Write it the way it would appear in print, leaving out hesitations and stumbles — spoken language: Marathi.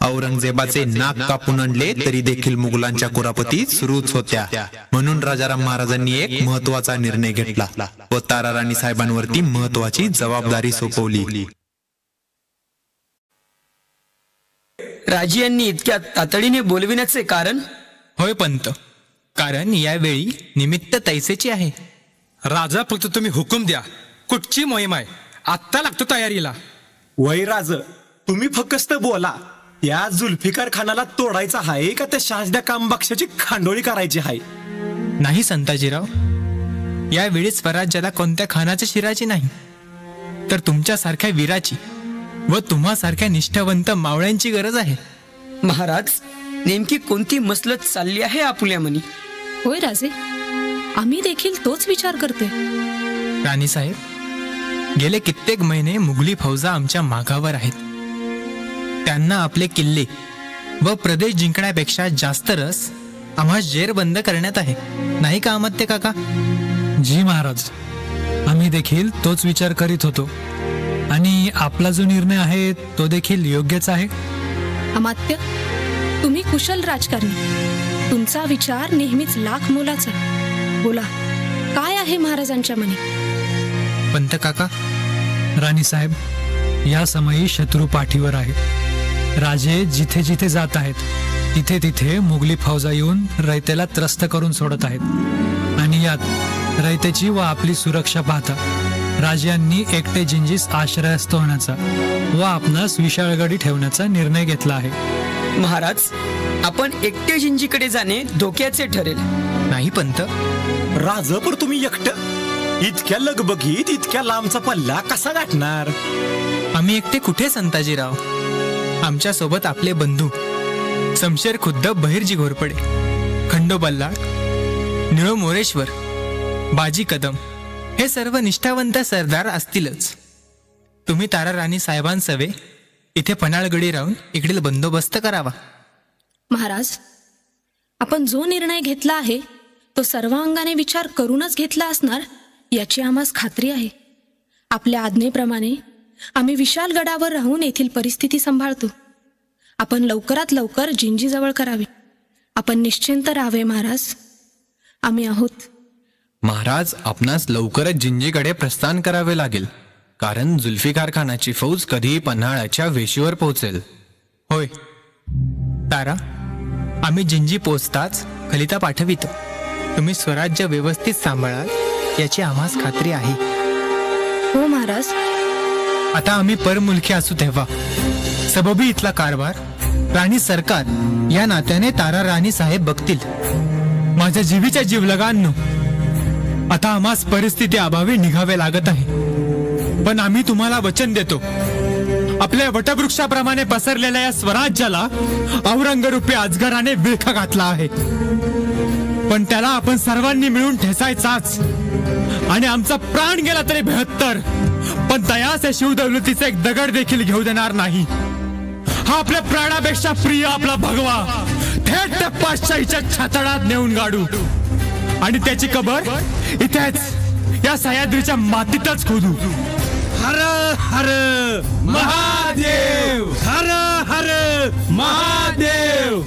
औरंगजेबाचे नाक कापून आणले तरी देखील मुघलांच्या कुरापती सुरूच होत्या। म्हणून राजाराम महाराजांनी एक महत्वाचा निर्णय घेतला व तारा राणी साहेबांवरती महत्वाची जबाबदारी सोपवली। राजी यांनी इतक्या तातडीने बोलविण्याचे कारण? होय पंत, कारण यावेळी निमित्त तैसेची आहे। राजा फक्त तुम्ही हुकूम द्या, कुठची मोहीम आहे आत्ता लागतो तयारीला। वै राज, तुम्ही फक्त बोला, या जुल्फिकार खानाला तोडायचा आहे का त्या शासद्या कामबक्षाची खांडोळी करायची आहे? नाही संताजीराव, यावेळी स्वराज्याला कोणत्या खानाच्या शिराची नाही तर तुमच्यासारख्या वीराची व तुम्हासारख्या निष्ठावंत मावळ्यांची गरज आहे। महाराज, नेमकी कोणती मसलत चालली आहे आपल्या मनी? होय राजे, आम्ही देखील तोच विचार करतोय। राणी साहेब, गेले कित्येक महिने मुघली फौजा आमच्या मागावर आहेत। त्यांना आपले किल्ले व प्रदेश जिंकण्यापेक्षा जास्त रस आम्हा जेरबंद करण्यात आहे, नाही का अमात्य काका? जी महाराज, आम्ही देखील तोच विचार करीत होतो आणि आपला जो निर्णय आहे तो देखील योग्यच आहे। अमात्य, तुम्ही कुशल राजकारणी, तुमचा विचार नेहमीच लाख मोलाचा। बोला, काय आहे महाराजांच्या मनी? पंत काका, राणी साहेब, या समयी शत्रू पाठीवर आहे। राजे जिथे जिथे जात आहेत तिथे तिथे मुघली फौजा येऊन रयतेला त्रस्त करून सोडत आहेत आणि यात रयतेची व आपली सुरक्षा पाहता राजांनी एकटे जिंजीस आश्रयस्थ होण्याचा व आपणास विशाळगडी ठेवण्याचा निर्णय घेतला आहे। महाराज, आपण एकटे जिंजीकडे जाणे धोक्याचे ठरेल। नाही पंत। राज, पण तुम्ही एकटं इतक्या लगबगीत इतक्या लांबचा पल्ला कसा गाठणार? आम्ही एकटे कुठे संताजीराव, आमच्या सोबत आपले बंधू शमशेर खुद्द बहिर्जी घोरपडे, खंडो बल्लाळ, निळो मोरेश्वर, बाजी कदम हे सर्व निष्ठावंत सरदार असतीलच। तुम्ही तारा राणी साहेबांसवे इथे पन्हाळगडी राहून इकडील बंदोबस्त करावा। महाराज, आपण जो निर्णय घेतला आहे तो सर्वांगाने विचार करूनच घेतला असणार याची आम्हास खात्री आहे। आपल्या आज्ञेप्रमाणे आम्ही विशाल गडावर राहून येथील परिस्थिती सांभाळतो। आपण लवकरात लवकर जिंजीजवळ करावे। आपण निश्चिंत राहावे महाराज, आम्ही आहोत। महाराज, आपणास लवकरच जिंजीकडे प्रस्थान करावे लागेल, कारण जुल्फिकार खानाची फौज कधीही पन्हाळ्याच्या वेशीवर पोहोचेल। होय तारा, आम्ही जिंजी पोचताच खलिता पाठवितो। तुम्ही स्वराज्य व्यवस्थित सांभाळाल याची आम्हास खात्री आहे। हो महाराज। आता आम्ही परमुलकी असू तेव्हा सबबी इथला कारभार राणी सरकार या नात्याने तारा राणी साहेब बघतील। माझ्या जीवीच्या जीवलगांनो, आता आम्हास परिस्थिती अभावी निघावे लागत आहे, पण आम्ही तुम्हाला वचन देतो, आपल्या वटवृक्षाप्रमाणे पसरलेल्या या स्वराज्याला औरंगरूपी अजगराने विळखा घातला आहे, पण त्याला आपण सर्वांनी मिळून ठेसायचाच आणि आमचा प्राण गेला तरी बेहत्तर, पण दयाच्या शिवदौलतीचा एक दगड देखील घेऊ देणार नाही। हा आपल्या प्राणापेक्षा प्रिय आपला भगवा थेट त्या पातशाहीच्या छातडात नेऊन गाडू आणि त्याची कबर इथेच या सह्याद्रीच्या मातीतच खोदू। हर हर महादेव, हर हर महादेव।